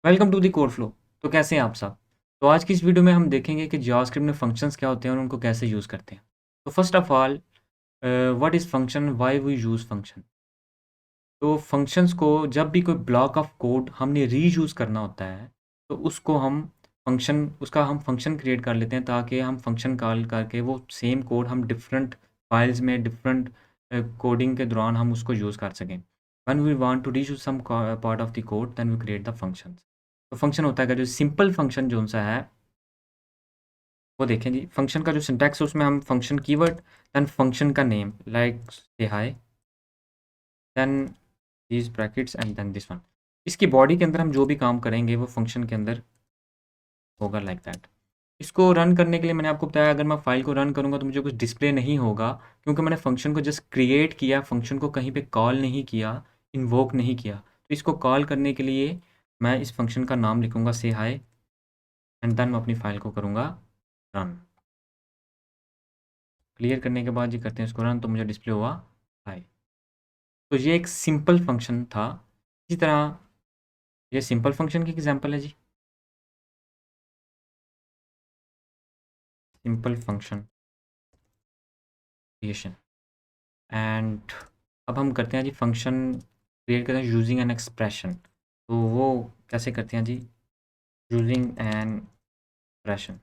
Welcome to the code flow. तो कैसे हैं आप सब? तो आज की इस वीडियो में हम देखेंगे कि जावास्क्रिप्ट में फंक्शंस क्या होते हैं और उनको कैसे यूज़ करते हैं। तो first of all, what is function, why we use function. तो फंक्शंस को जब भी कोई ब्लॉक ऑफ कोड हमने रीयूज़ करना होता है, तो उसका हम फंक्शन क्रिएट कर लेते हैं ताकि हम फंक्शन कॉल करके वो सेम कोड हम डिफरेंट फाइल्स में डिफरेंट कोडिंग के दौरान हम उसको यूज़ कर सकें। When we want to reuse some part of the code then we create the functions. तो फंक्शन होता है क्या, जो सिंपल फंक्शन जो सा है वो देखें जी। फंक्शन का जो सिंटैक्स है उसमें हम फंक्शन कीवर्ड, देन फंक्शन का नेम लाइक से hi, then these brackets and then this one. इसकी बॉडी के अंदर हम जो भी काम करेंगे वो फंक्शन के अंदर होगा लाइक दैट। इसको रन करने के लिए मैंने आपको बताया, अगर मैं फाइल को रन करूँगा तो मुझे कुछ डिस्प्ले नहीं होगा, क्योंकि मैंने फंक्शन को जस्ट क्रिएट किया, फंक्शन को कहीं पे कॉल नहीं किया, इन्वोक नहीं किया। तो इसको कॉल करने के लिए मैं इस फंक्शन का नाम लिखूँगा से हाय, एंड देन मैं अपनी फाइल को करूँगा रन। क्लियर करने के बाद ये करते हैं इसको रन, तो मुझे डिस्प्ले हुआ हाय। तो ये एक सिंपल फंक्शन था। इसी तरह ये सिंपल फंक्शन की एग्जांपल है जी। Simple function creation. एंड अब हम करते हैं जी फंक्शन क्रिएट करते हैं यूजिंग एन एक्सप्रेशन। तो वो कैसे करते हैं जी? Using an expression.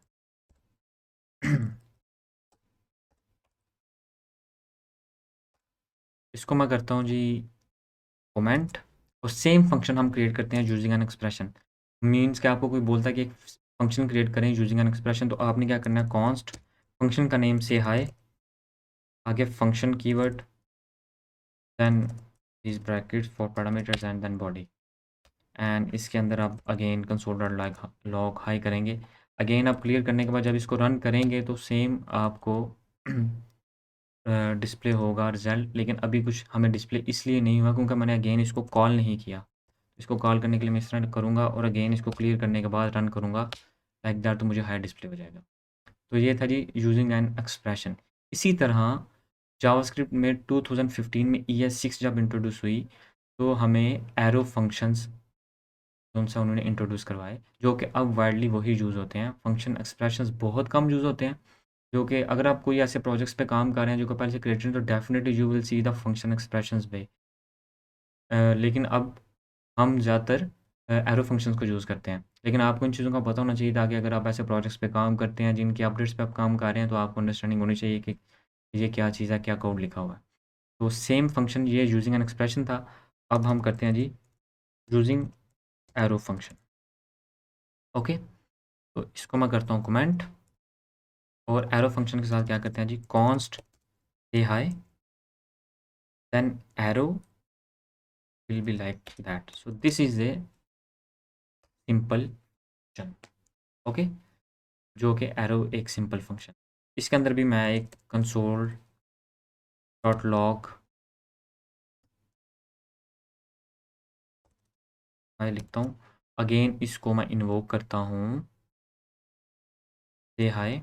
इसको मैं करता हूँ जी कमेंट, और सेम फंक्शन हम क्रिएट करते हैं यूजिंग एन एक्सप्रेशन। मीन्स कि आपको कोई बोलता है कि एक फंक्शन क्रिएट करें यूजिंग एन एक्सप्रेशन, तो आपने क्या करना है, कॉन्स्ट फंक्शन का नेम से हाय, आगे function keyword, then these brackets for parameters and then body, and इसके अंदर आप again console dot log hi करेंगे। अगेन आप क्लियर करने के बाद जब इसको रन करेंगे तो सेम आपको डिस्प्ले होगा रिजल्ट, लेकिन अभी कुछ हमें डिस्प्ले इसलिए नहीं हुआ क्योंकि मैंने अगेन इसको कॉल नहीं किया। इसको कॉल करने के लिए मैं इस तरह करूँगा और अगेन इसको क्लियर करने के बाद रन करूँगा लाइक दैट, तो मुझे हाई डिस्प्ले हो जाएगा। तो ये था जी यूजिंग एन एक्सप्रेशन। इसी तरह जावास्क्रिप्ट में 2015 में ES6 जब इंट्रोड्यूस हुई, तो हमें एरो फंक्शंस कौन सा उन्होंने इंट्रोड्यूस करवाए, जो कि अब वाइडली वही यूज़ होते हैं। फंक्शन एक्सप्रेशंस बहुत कम यूज़ होते हैं, जो कि अगर आप कोई ऐसे प्रोजेक्ट्स पे काम कर रहे हैं जो कि पहले से क्रिएटेड हैं, तो definitely you will see the function expressions पे। लेकिन अब हम ज़्यादातर एरो फंक्शंस को यूज़ करते हैं। लेकिन आपको इन चीज़ों का पता होना चाहिए ताकि अगर आप ऐसे प्रोजेक्ट्स पे काम करते हैं जिनकी अपडेट्स पे आप काम कर रहे हैं, तो आपको अंडरस्टैंडिंग होनी चाहिए कि ये क्या चीज़ है, क्या कोड लिखा हुआ है। तो सेम फंक्शन ये यूजिंग एन एक्सप्रेशन था। अब हम करते हैं जी यूजिंग एरो फंक्शन। ओके, तो इसको मैं करता हूँ कमेंट, और एरो फंक्शन के साथ क्या करते हैं जी, कॉन्स्ट से hi, then arrow will be like that. So this is a simple function. Okay, जो कि एरो एक सिंपल फंक्शन। इसके अंदर भी मैं एक कंसोल डॉट लॉग मैं लिखता हूँ। अगेन इसको मैं इन्वोक करता हूँ से हाई,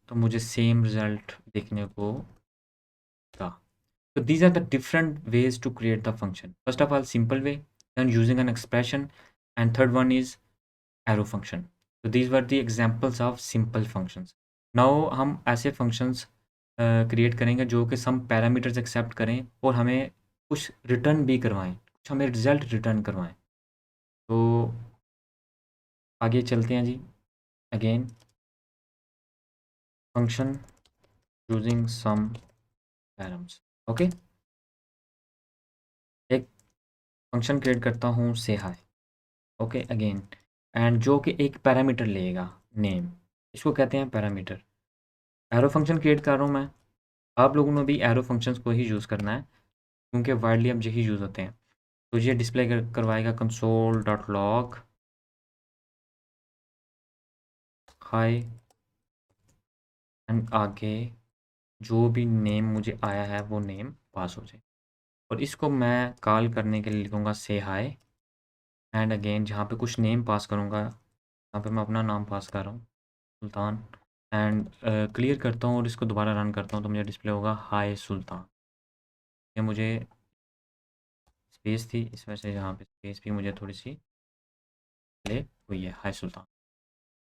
तो मुझे सेम रिजल्ट देखने को मिला। So these are the different ways to create the function. First of all, simple way, then using an expression, and third one is arrow function. So these were the examples of simple functions. Now हम ऐसे functions create करेंगे जो कि some parameters accept करें और हमें कुछ return भी करवाएं, कुछ हमें रिजल्ट रिटर्न करवाएं। तो आगे चलते हैं जी। Again function using some params. Okay, एक फंक्शन क्रिएट करता हूँ से हाई। ओके अगेन, एंड जो कि एक पैरामीटर लेगा नेम, इसको कहते हैं पैरामीटर। एरो फंक्शन क्रिएट कर रहा हूँ मैं। आप लोगों ने भी एरो फंक्शंस को ही यूज़ करना है क्योंकि वाइडली अब यही यूज़ होते हैं। तो ये डिस्प्ले करवाएगा console dot log high, and आगे जो भी नेम मुझे आया है वो नेम पास हो जाए, और इसको मैं कॉल करने के लिए लिखूँगा से हाई, एंड अगेन जहाँ पे कुछ नेम पास करूँगा, यहाँ पे मैं अपना नाम पास कर रहा हूँ सुल्तान, एंड क्लियर करता हूँ और इसको दोबारा रन करता हूँ, तो मुझे डिस्प्ले होगा हाय सुल्तान। ये मुझे स्पेस थी, इस वजह से यहाँ पे स्पेस भी मुझे थोड़ी सी डिस्प्ले हुई है, हाय सुल्तान।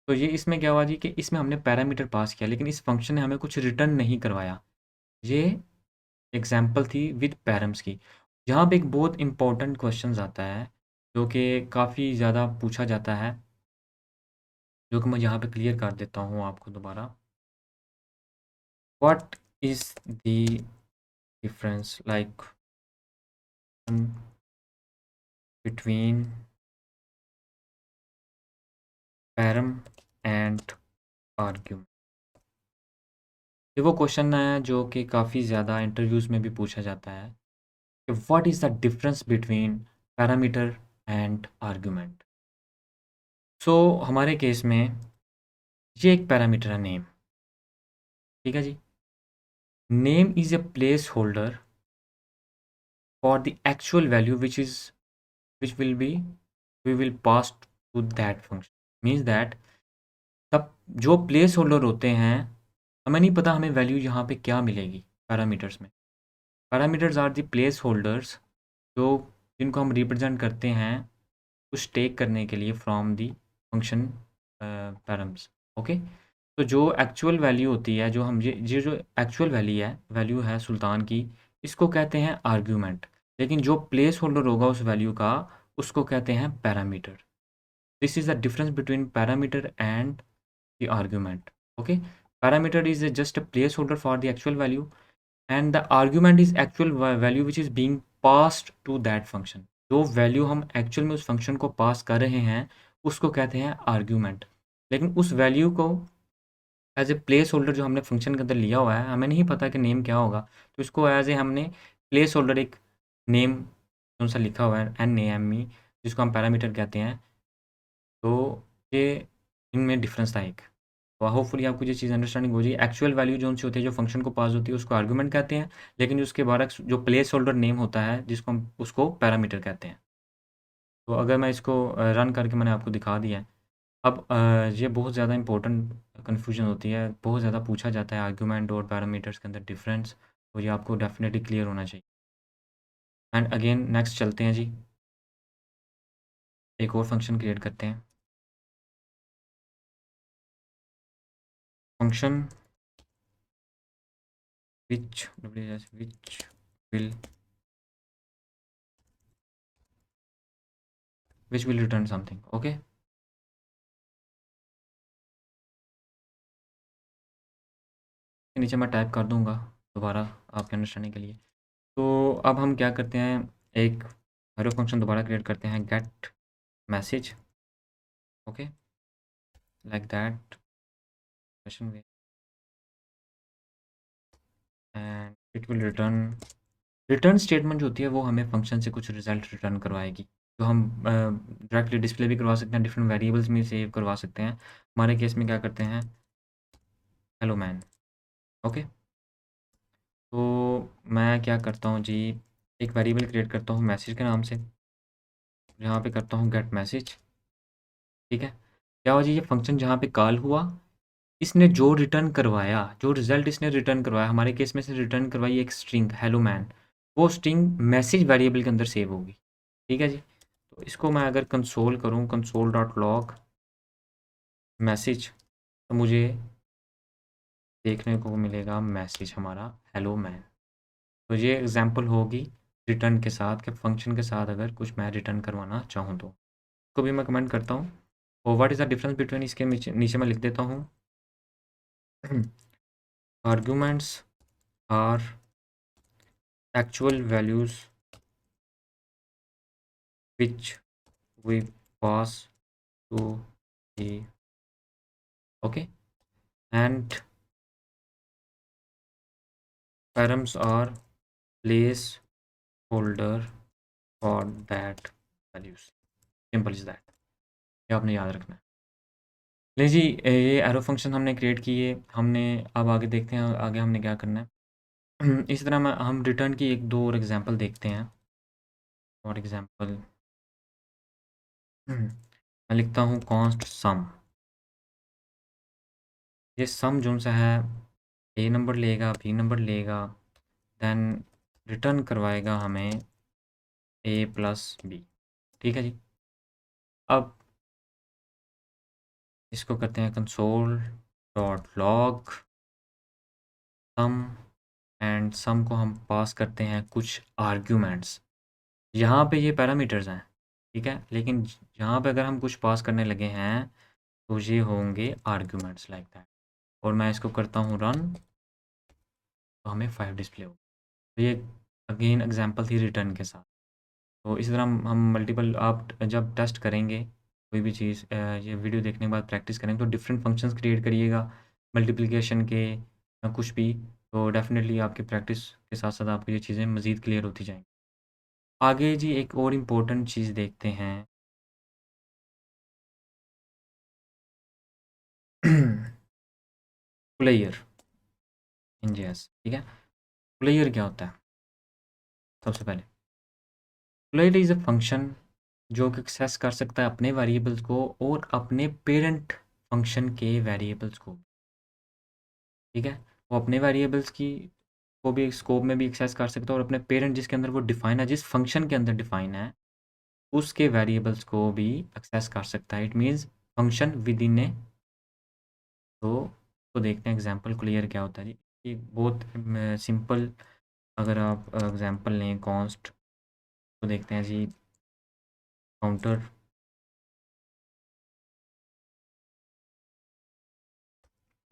तो ये इसमें क्या हुआ जी कि इसमें हमने पैरामीटर पास किया, लेकिन इस फंक्शन ने हमें कुछ रिटर्न नहीं करवाया। ये एग्जाम्पल थी विद पैरम्स की। यहाँ पे एक बहुत इंपॉर्टेंट क्वेश्चन आता है जो कि काफ़ी ज़्यादा पूछा जाता है, जो कि मैं यहाँ पे क्लियर कर देता हूँ आपको दोबारा। What is the difference like between param and argument? ये वो क्वेश्चन है जो कि काफ़ी ज़्यादा इंटरव्यूज़ में भी पूछा जाता है कि what is the difference between parameter and argument. So हमारे केस में ये एक पैरामीटर है नेम, ठीक है जी। Name is a place holder for the actual value which will be we will pass to that function. Means that तब जो प्लेस होल्डर होते हैं, हमें नहीं पता हमें वैल्यू यहाँ पे क्या मिलेगी पैरामीटर्स में। Parameters are the place holders जो जिनको हम रिप्रेजेंट करते हैं कुछ टेक करने के लिए from the function params. Okay, तो जो एक्चुअल वैल्यू होती है, जो हम ये जो एक्चुअल वैल्यू है सुल्तान की, इसको कहते हैं आर्ग्यूमेंट। लेकिन जो प्लेस होल्डर होगा उस वैल्यू का, उसको कहते हैं parameter. This is the difference between parameter and the argument. Okay, parameter is just a place holder for the actual value and the argument is actual value which is being passed to that function. जो वैल्यू हम actual में उस function को पास कर रहे हैं उसको कहते हैं आर्ग्यूमेंट। लेकिन उस वैल्यू को एज ए प्लेस होल्डर जो हमने फंक्शन के अंदर लिया हुआ है, हमें नहीं पता कि नेम क्या होगा, तो इसको एज ए हमने प्लेस होल्डर एक नेम कौन सा लिखा हुआ है NAME, जिसको हम पैरामीटर कहते हैं। तो ये इनमें डिफरेंस था एक। तो होपफुली आपको ये चीज़ अंडरस्टैंडिंग हो जाए। एक्चुअल वैल्यू जो सी होती है, जो फंक्शन को पास होती है, उसको आर्गूमेंट कहते हैं। लेकिन उसके बाद जो प्लेस होल्डर नेम होता है जिसको हम उसको पैरामीटर कहते हैं। तो अगर मैं इसको रन करके मैंने आपको दिखा दिया है। अब ये बहुत ज़्यादा इंपॉर्टेंट कन्फ्यूजन होती है, बहुत ज़्यादा पूछा जाता है आर्गूमेंट और पैरामीटर्स के अंदर डिफरेंस। तो ये आपको डेफिनेटली क्लियर होना चाहिए। एंड अगेन नेक्स्ट चलते हैं जी, एक और फंक्शन क्रिएट करते हैं। Function which will which will return something। Okay, नीचे मैं टाइप कर दूंगा दोबारा आपके अंडरस्टैंडिंग के लिए। तो अब हम क्या करते हैं, एक हेलो फंक्शन दोबारा क्रिएट करते हैं, gate message. Okay, like that question way and it will return statement जो होती है वो हमें फंक्शन से कुछ रिजल्ट रिटर्न करवाएगी, जो हम डायरेक्टली डिस्प्ले भी करवा सकते हैं, डिफरेंट वेरिएबल्स में सेव करवा सकते हैं। हमारे केस में क्या करते हैं, हेलो मैन। ओके, तो मैं क्या करता हूँ जी, एक वेरिएबल क्रिएट करता हूँ मैसेज के नाम से, यहाँ पे करता हूँ गेट मैसेज। ठीक है, क्या हुआ जी, ये फंक्शन जहाँ पे कॉल हुआ, इसने जो रिटर्न करवाया, जो रिजल्ट इसने रिटर्न करवाया, हमारे केस में से रिटर्न करवाई एक स्ट्रिंग हेलो मैन। वो स्ट्रिंग मैसेज वेरिएबल के अंदर सेव होगी। ठीक है जी, तो इसको मैं अगर कंसोल करूँ, कंसोल डॉट लॉग मैसेज, तो मुझे देखने को मिलेगा मैसेज हमारा हेलो मैन। तो ये एग्जांपल होगी रिटर्न के साथ, कि फंक्शन के साथ अगर कुछ मैं रिटर्न करवाना चाहूँ तो इसको भी मैं कमेंट करता हूँ। और what is the difference between, इसके नीचे नीचे मैं लिख देता हूँ arguments are actual values which we pass to the, okay, and params are place holder for that values. Simple is that, ये आपने याद रखना है। नहीं जी, ये एरो फंक्शन हमने क्रिएट किए, हमने अब आगे देखते हैं आगे हमने क्या करना है। इस तरह हम रिटर्न की एक दो और एग्जांपल देखते हैं। फॉर एग्जांपल मैं लिखता हूँ कॉन्स्ट सम। ये सम जो सा है ए नंबर लेगा, बी नंबर लेगा, देन रिटर्न करवाएगा हमें A+B। ठीक है जी, अब इसको करते हैं console dot log sum, and sum को हम पास करते हैं कुछ आर्ग्यूमेंट्स। यहाँ पे ये पैरामीटर्स हैं, ठीक है, लेकिन यहाँ पे अगर हम कुछ पास करने लगे हैं तो ये होंगे आर्ग्यूमेंट्स लाइक दैट। और मैं इसको करता हूँ रन, तो हमें 5 डिस्प्ले हो। तो ये अगेन एग्जांपल थी रिटर्न के साथ। तो इसी तरह हम मल्टीपल, आप जब टेस्ट करेंगे कोई भी चीज़, ये वीडियो देखने के बाद प्रैक्टिस करेंगे तो डिफरेंट फंक्शंस क्रिएट करिएगा मल्टीप्लिकेशन के या कुछ भी, तो डेफिनेटली आपकी प्रैक्टिस के साथ साथ आपको ये चीज़ें मज़ीद क्लियर होती जाएंगी। आगे जी एक और इम्पोर्टेंट चीज़ देखते हैं। प्लेयर इन जेएस, ठीक है। प्लेयर क्या होता है? सबसे पहले प्लेयर इज़ अ फंक्शन जो कि एक्सेस कर सकता है अपने वेरिएबल्स को और अपने पेरेंट फंक्शन के वेरिएबल्स को, ठीक है। वो अपने वेरिएबल्स की को भी स्कोप में भी एक्सेस कर सकता है और अपने पेरेंट जिसके अंदर वो डिफाइन है, जिस फंक्शन के अंदर डिफाइन है, उसके वेरिएबल्स को भी एक्सेस कर सकता है। It means function within a. तो देखते हैं एग्जांपल क्लियर क्या होता है जी। ये बहुत सिंपल, अगर आप एग्जांपल लें कॉन्स्ट, तो देखते हैं जी काउंटर,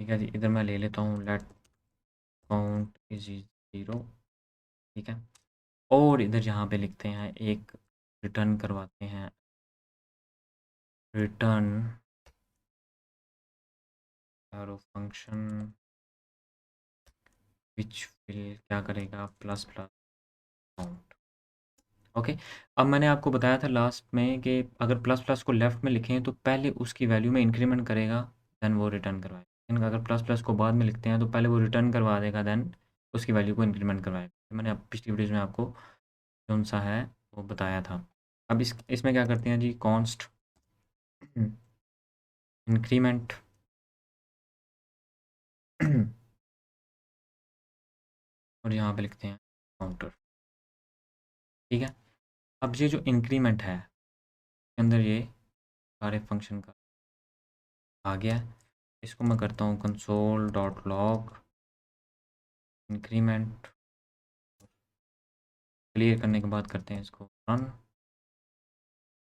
ठीक है जी। इधर मैं ले लेता हूँ लेट काउंट इज 0, ठीक है। और इधर यहाँ पे लिखते हैं एक रिटर्न करवाते हैं, return arrow function which will क्या करेगा, प्लस प्लस काउंट। ओके। अब मैंने आपको बताया था लास्ट में कि अगर प्लस प्लस को लेफ्ट में लिखें तो पहले उसकी वैल्यू में इंक्रीमेंट करेगा, देन वो रिटर्न करवाएगा। लेकिन अगर प्लस प्लस को बाद में लिखते हैं तो पहले वो रिटर्न करवा देगा, देन उसकी वैल्यू को इंक्रीमेंट करवाएगा। तो मैंने अब पिछली वीडियोज़ में आपको कौन सा है वो बताया था। अब इसमें क्या करते हैं जी, कॉन्स्ट इंक्रीमेंट और यहाँ पे लिखते हैं काउंटर, ठीक है। अब ये जो इंक्रीमेंट है के अंदर ये सारे फंक्शन का आ गया है। इसको मैं करता हूँ console dot log increment, clear करने के बाद करते हैं इसको रन।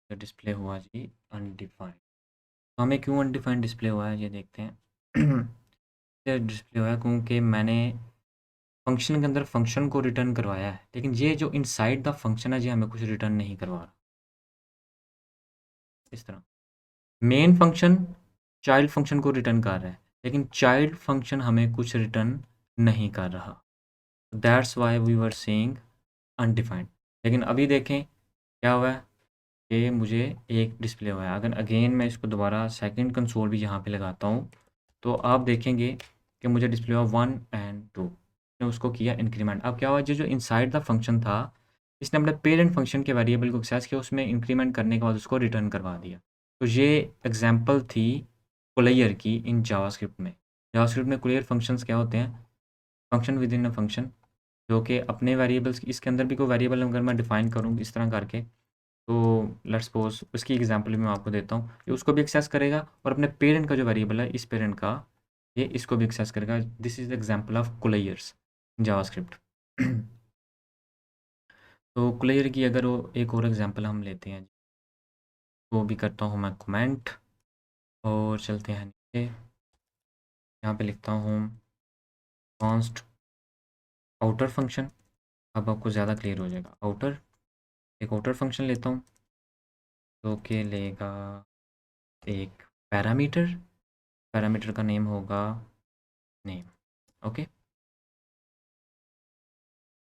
डिस्प्ले हुआ जी अनडिफाइंड। तो हमें क्यों अनडिफाइंड डिस्प्ले हुआ है ये देखते हैं। ये डिस्प्ले हुआ है क्योंकि मैंने फंक्शन के अंदर फंक्शन को रिटर्न करवाया है, लेकिन ये जो इनसाइड द फंक्शन है ये हमें कुछ रिटर्न नहीं करवा रहा। इस तरह मेन फंक्शन चाइल्ड फंक्शन को रिटर्न कर रहा है, लेकिन चाइल्ड फंक्शन हमें कुछ रिटर्न नहीं कर रहा। That's why we were saying undefined. लेकिन अभी देखें क्या हुआ है कि मुझे एक डिस्प्ले हुआ है। अगर अगेन मैं इसको दोबारा सेकंड कंसोल भी यहाँ पे लगाता हूँ तो आप देखेंगे कि मुझे डिस्प्ले हुआ 1 एंड 2। मैंने उसको किया इंक्रीमेंट। अब क्या हुआ, जो इनसाइड द फंक्शन था इसने अपने पेरेंट फंक्शन के वेरिएबल को एक्सेस किया, उसमें इंक्रीमेंट करने के बाद उसको रिटर्न करवा दिया। तो ये एग्जाम्पल थी क्लियर की इन जावास्क्रिप्ट में। जावास्क्रिप्ट में क्लियर फंक्शंस क्या होते हैं, function with in a function, जो कि अपने वेरिएबल्स, इसके अंदर भी कोई वेरिएबल अगर मैं डिफाइन करूँ इस तरह करके, तो लेट्स सपोज उसकी एग्जांपल भी मैं आपको देता हूँ। ये उसको भी एक्सेस करेगा और अपने पेरेंट का जो वेरिएबल है इस पेरेंट का, ये इसको भी एक्सेस करेगा। This is the example of closures JavaScript. तो कुलेयर की अगर वो एक और एग्जांपल हम लेते हैं, वो भी करता हूँ मैं कमेंट और चलते हैं नीचे। यहाँ पे लिखता हूँ कॉन्स्ट आउटर फंक्शन। अब आपको ज़्यादा क्लियर हो जाएगा। आउटर, एक आउटर फंक्शन लेता हूँ जो कि लेगा एक पैरामीटर, पैरामीटर का नेम होगा name. Okay,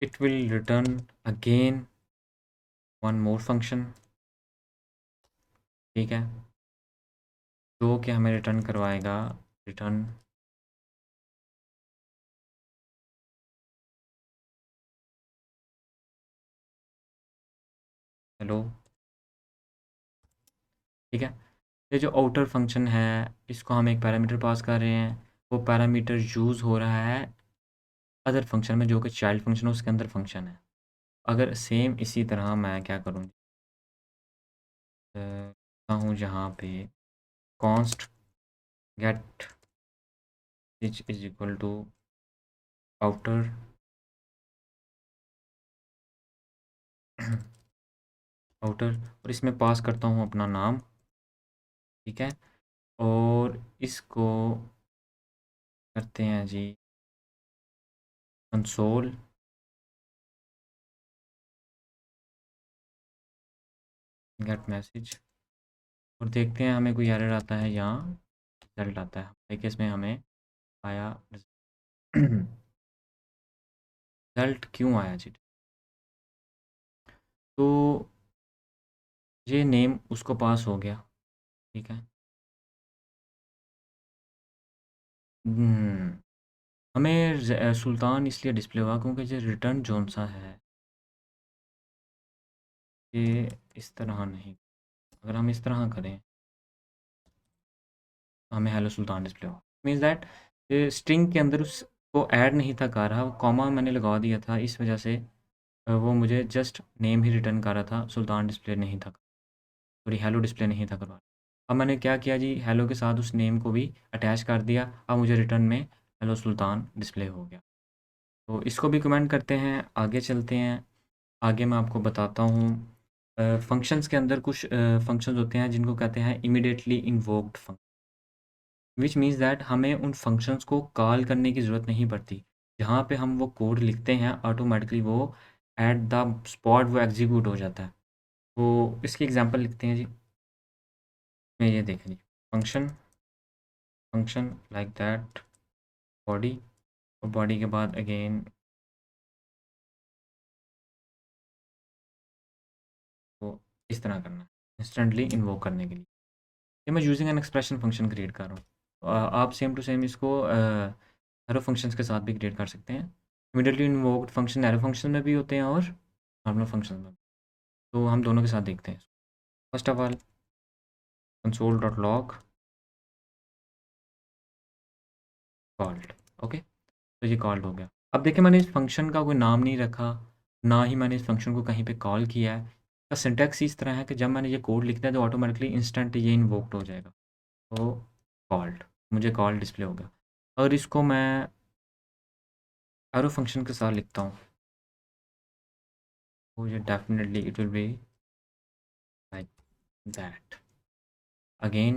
it will return again one more function, ठीक है, जो कि हमें रिटर्न करवाएगा रिटर्न हेलो, ठीक है। ये जो आउटर फंक्शन है इसको हम एक पैरामीटर पास कर रहे हैं, वो पैरामीटर यूज़ हो रहा है अदर फंक्शन में जो कि चाइल्ड फंक्शन है उसके अंदर फंक्शन है। अगर सेम इसी तरह मैं क्या करूँ, हूँ जहाँ पे const get is equal to outer outer, और इसमें पास करता हूँ अपना नाम, ठीक है। और इसको करते हैं जी कंसोल गेट मैसेज, और देखते हैं हमें कोई एरर आता है, यहाँ रिजल्ट आता है। देखिए इसमें हमें आया रिजल्ट क्यों आया जी? तो ये नेम उसको पास हो गया, ठीक है। हमें सुल्तान इसलिए डिस्प्ले हुआ क्योंकि जो रिटर्न जोन सा है ये इस तरह नहीं, अगर हम इस तरह करें तो हमें हेलो सुल्तान डिस्प्ले हुआ। मीन्स दैट स्ट्रिंग के अंदर उसको ऐड नहीं था कर रहा, कॉमा मैंने लगा दिया था, इस वजह से वो मुझे जस्ट नेम ही रिटर्न कर रहा था, सुल्तान डिस्प्ले नहीं था, सॉरी हेलो डिस्प्ले नहीं था करवा। अब मैंने क्या किया जी, हेलो के साथ उस नेम को भी अटैच कर दिया, अब मुझे रिटर्न में हेलो सुल्तान डिस्प्ले हो गया। तो इसको भी कमेंट करते हैं, आगे चलते हैं। आगे मैं आपको बताता हूँ फंक्शंस के अंदर कुछ फंक्शंस होते हैं जिनको कहते हैं immediately invoked function, which means that हमें उन फंक्शंस को कॉल करने की ज़रूरत नहीं पड़ती। जहाँ पे हम वो कोड लिखते हैं ऑटोमेटिकली वो एट द स्पॉट वो एग्जीक्यूट हो जाता है। तो इसकी एग्जांपल लिखते हैं जी, मैं ये देखें जी, function function like that body, और बॉडी के बाद अगेन वो इस तरह करना है इंस्टेंटली इन्वोक करने के लिए। ये मैं using an expression function create कर रहा हूँ। तो आप सेम टू सेम इसको एरो फंक्शंस के साथ भी क्रिएट कर सकते हैं। Immediately invoked function arrow function में भी होते हैं और नॉर्मल फंक्शन में। तो हम दोनों के साथ देखते हैं। First of all console dot log called, okay. तो ये कॉल्ड हो गया। अब देखिए मैंने इस फंक्शन का कोई नाम नहीं रखा, ना ही मैंने इस फंक्शन को कहीं पे कॉल किया है। इसका सिंटैक्स इस तरह है कि जब मैंने ये कोड लिखता है तो ऑटोमेटिकली इंस्टेंट ये इन्वोक्ड हो जाएगा। तो कॉल्ड, मुझे कॉल डिस्प्ले होगा। और इसको मैं एरो फंक्शन के साथ लिखता हूँ तो ये definitely it will be like that. Again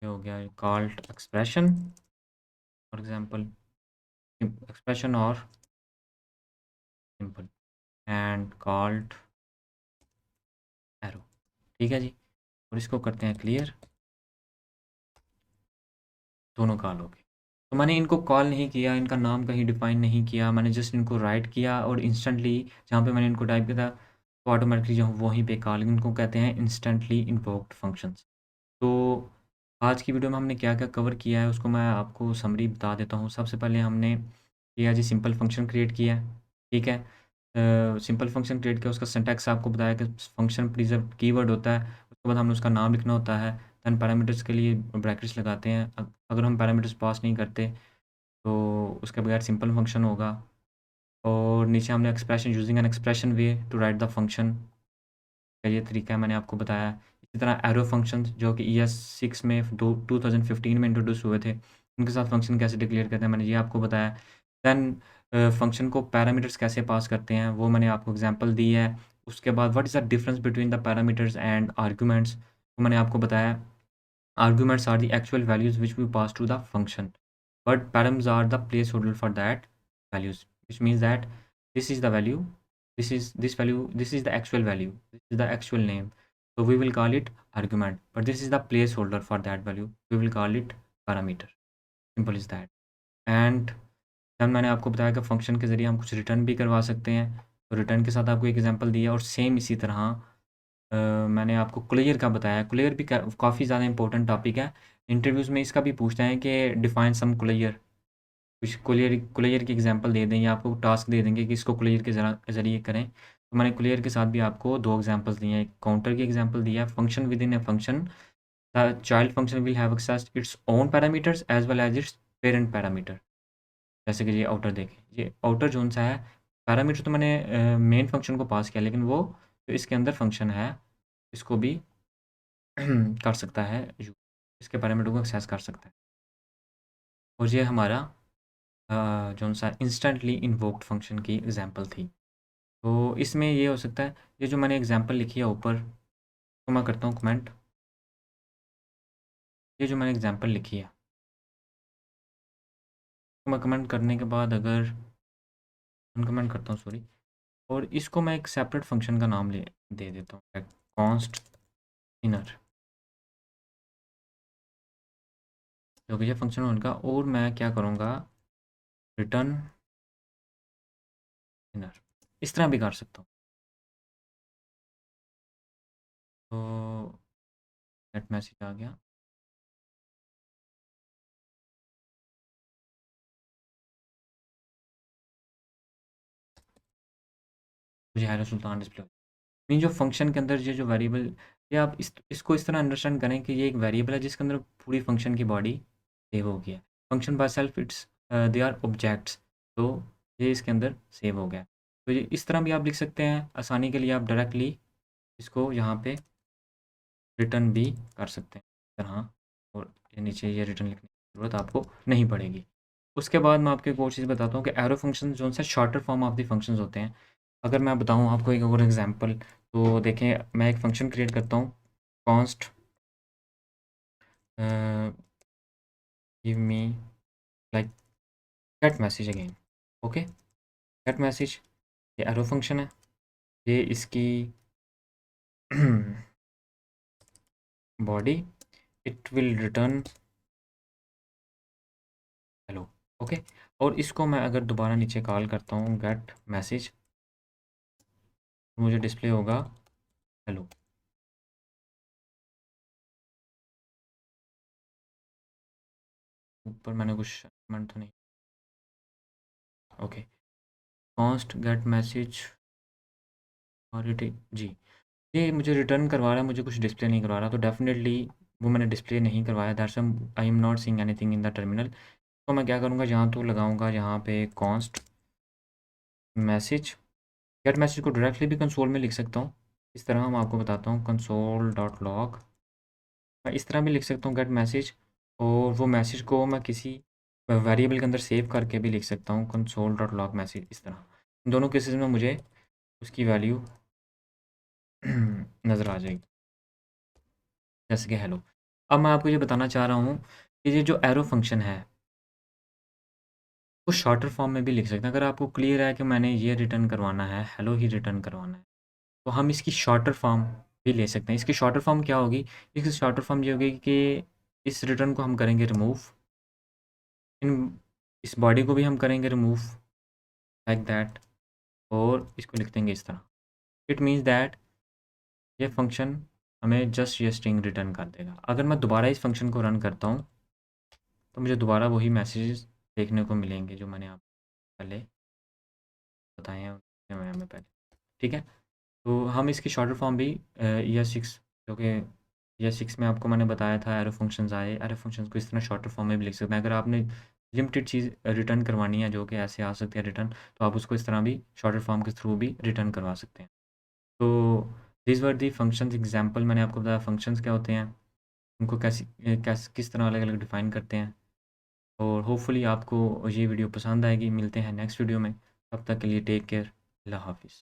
ये हो गया called expression, for example expression और सिंपल एंड कॉल्ड एरो, ठीक है जी। और इसको करते हैं क्लियर, दोनों कॉल हो गए। तो मैंने इनको कॉल नहीं किया, इनका नाम कहीं डिफाइन नहीं किया, मैंने जस्ट इनको राइट किया और इंस्टेंटली जहाँ पे मैंने इनको टाइप किया था तो ऑटोमेटिकली जो वहीं पे कॉल, इनको कहते हैं इंस्टेंटली इन्वोक्ड फंक्शंस। तो आज की वीडियो में हमने क्या क्या कवर किया है उसको मैं आपको समरी बता देता हूँ। सबसे पहले हमने किया जी सिंपल फंक्शन क्रिएट किया है, ठीक है। सिंपल फंक्शन क्रिएट किया, उसका सिंटैक्स आपको बताया कि फंक्शन प्रिजर्व कीवर्ड होता है, उसके बाद हमने उसका नाम लिखना होता है, दैन पैरामीटर्स के लिए ब्रैकेट्स लगाते हैं। अगर हम पैरामीटर्स पास नहीं करते तो उसके बगैर सिंपल फंक्शन होगा। और नीचे हमने expression using an expression way to write the function का ये तरीका है मैंने आपको बताया। इसी तरह एरो फंक्शन जो कि ES6 में 2015 में इंट्रोड्यूस हुए थे, उनके साथ फंक्शन कैसे डिक्लेयर करते हैं मैंने ये आपको बताया। दैन फंक्शन को पैरामीटर्स कैसे पास करते हैं वो मैंने आपको एग्जांपल दी है। उसके बाद what is the difference between the parameters and arguments, वो मैंने आपको बताया। Arguments are the actual values which we pass to the function, but params are the placeholder for that values, which means that this is the value, this value, this is the actual value, this is the actual name, so we will call it argument, but this is the placeholder for that value, we will call it parameter, simple is that। and then मैंने आपको बताया कि function के ज़रिए हम कुछ return भी करवा सकते हैं, तो रिटर्न के साथ आपको एक एग्जांपल दिया। और सेम इसी तरह मैंने आपको क्लियर का बताया। क्लियर भी काफ़ी ज़्यादा इंपॉर्टेंट टॉपिक है, इंटरव्यूज़ में इसका भी पूछते हैं कि डिफाइन सम क्लियर, कुछ क्लियर की एग्जांपल दे दें या आपको टास्क दे देंगे कि इसको क्लियर के ज़रिए करें। तो मैंने क्लियर के साथ भी आपको दो एग्जांपल्स दिए हैं, एक काउंटर की एग्जांपल दिया है। Function within a function the child function will have access its own parameters as well as its parent parameter. जैसे कि ये आउटर देखें, ये आउटर जोन सा है, पैरामीटर तो मैंने मेन फंक्शन को पास किया, लेकिन वो जो इसके अंदर फंक्शन है इसको भी कर सकता है यूज। इसके पैरामीटर को एक्सेस कर सकता है। और ये हमारा जो सा इंस्टेंटली इन्वोक्ड फंक्शन की एग्जांपल थी। तो इसमें ये हो सकता है, ये जो मैंने एग्जांपल लिखी है ऊपर, तो मैं करता हूँ कमेंट। ये जो मैंने एग्जांपल लिखी है, तो मैं कमेंट करने के बाद अगर अनकमेंट करता हूँ, सॉरी, और इसको मैं एक सेपरेट फंक्शन का नाम ले दे देता हूँ, कॉन्स्ट इनर, जो कि ये फंक्शन है उनका। और मैं क्या करूँगा, रिटर्न इनर, इस तरह भी कर सकता हूँ। तो गेट मैसेज आ गया, मुझे हैलो सुल्तान डिस्प्ले। मीन जो फंक्शन के अंदर ये जो वेरिएबल, ये आप इसको इस तरह अंडरस्टैंड करें कि ये एक वेरिएबल है जिसके अंदर पूरी फंक्शन की बॉडी सेव हो गया है। Function by self it's they are objects, तो ये इसके अंदर सेव हो गया है। तो ये इस तरह भी आप लिख सकते हैं। आसानी के लिए आप डायरेक्टली इसको यहाँ पे रिटर्न भी कर सकते हैं इस तरह, और ये नीचे ये रिटर्न लिखने की ज़रूरत आपको नहीं पड़ेगी। उसके बाद मैं आपको एक और चीज़ बताता हूँ कि एरो फंक्शन जो से shorter form of the functions होते हैं। अगर मैं बताऊँ आपको एक और एग्जांपल, तो देखें, मैं एक फ़ंक्शन क्रिएट करता हूँ, const give me like get message again. Okay, gate message ये एरो फंक्शन है, ये इसकी body, it will return hello. Okay, और इसको मैं अगर दोबारा नीचे कॉल करता हूँ गेट मैसेज, तो मुझे डिस्प्ले होगा हेलो। ऊपर मैंने कुछ कमेंट तो नहीं, ओके, कॉन्स्ट गेट मैसेज और इट जी, ये मुझे रिटर्न करवा रहा है, मुझे कुछ डिस्प्ले नहीं करवा रहा। तो डेफिनेटली वो मैंने डिस्प्ले नहीं करवाया, that's I am not seeing anything in the terminal. तो मैं क्या करूँगा, यहाँ तो लगाऊँगा यहाँ पे कॉन्स्ट मैसेज, गेट मैसेज को डायरेक्टली भी कंसोल में लिख सकता हूँ। इस तरह मैं आपको बताता हूँ, कंसोल डॉट लॉग, मैं इस तरह भी लिख सकता हूँ गेट मैसेज, और वो मैसेज को मैं किसी वेरिएबल के अंदर सेव करके भी लिख सकता हूँ, कंसोल डॉट लॉग मैसेज। इस तरह इन दोनों केसेस में मुझे उसकी वैल्यू नज़र आ जाएगी, जैसे कि हेलो। अब मैं आपको ये बताना चाह रहा हूँ कि ये जो एरो फंक्शन है, वो शॉर्टर फॉर्म में भी लिख सकते हैं। अगर आपको क्लियर है कि मैंने ये रिटर्न करवाना है, हेलो ही रिटर्न करवाना है, तो हम इसकी शॉर्टर फॉर्म भी ले सकते हैं। इसकी शॉर्टर फॉर्म क्या होगी, इसकी शॉर्टर फॉर्म ये होगी कि इस रिटर्न को हम करेंगे रिमूव, इन इस बॉडी को भी हम करेंगे रिमूव लाइक दैट, और इसको लिख देंगे इस तरह। इट मीन्स दैट ये फंक्शन हमें जस्ट ये स्ट्रिंग रिटर्न कर देगा। अगर मैं दोबारा इस फंक्शन को रन करता हूँ, तो मुझे दोबारा वही मैसेजेस देखने को मिलेंगे जो मैंने आप पहले बताए हैं हमें पहले। ठीक है, तो हम इसकी शॉर्टर फॉर्म भी ES6, जो कि ES6 में आपको मैंने बताया था, एरो फंक्शंस आए, एरो फंक्शंस को इस तरह शॉर्टर फॉर्म में भी लिख सकते हैं। अगर आपने लिमिटेड चीज़ रिटर्न करवानी है जो कि ऐसे आ सकती है रिटर्न, तो आप उसको इस तरह भी शॉर्टर फॉर्म के थ्रू भी रिटर्न करवा सकते हैं। तो this were the functions example, मैंने आपको बताया फंक्शंस क्या होते हैं, उनको किस तरह अलग अलग डिफ़ाइन करते हैं। और होपफुली आपको ये वीडियो पसंद आएगी। मिलते हैं नेक्स्ट वीडियो में, तब तक के लिए टेक केयर, अल्लाह हाफिज़।